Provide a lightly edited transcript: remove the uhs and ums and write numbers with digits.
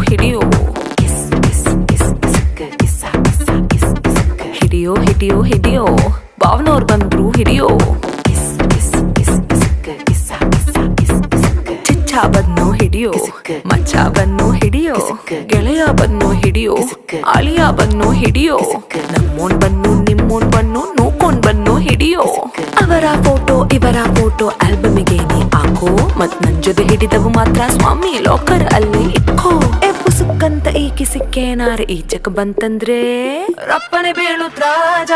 ಹಿಡಿಯೋ ಹಿಡಿಯೋ ಹಿಡಿಯೋ ಹಿಡಿಯೋ ಬಾವ್ನವ್ರು ಬಂದ್ರು ಹಿಡಿಯೋ ಚಿಚ್ಚ ಬನ್ನು ಹಿಡಿಯೋ ಮಚ್ಚ ಬನ್ನು ಹಿಡಿಯೋ ಗೆಳೆಯ ಬನ್ನು ಹಿಡಿಯೋ ಅಳಿಯ ಬನ್ನು ಹಿಡಿಯೋ ನಮ್ಮೋನ್ ಬನ್ನು ನಿಮ್ಮೋನ್ ಬನ್ನು ನೋಡ್ಕೊಂಡ್ ಬನ್ನು ಹಿಡಿಯೋ ಅವರ ಫೋಟೋ ಇವರ ಫೋಟೋ ಆಲ್ಬಮಿಗೆ ನೀ ಹಾಕೋ ಮತ್ ನನ್ ಜೊತೆ ಹಿಡಿದವು ಮಾತ್ರ ಸ್ವಾಮಿ ಲಾಕರ್ ಅಲ್ಲಿ ಇಕ್ಕೋ ಎಪ್ಪು ಸುಕ್ಕಂತ ಈಕಿ ಸಿಕ್ಕೇನಾರ ಈಚಕ್ ಬಂತಂದ್ರೆ ರಪ್ಪನೆ ಬೀಳುತ್ತ ರಾಜ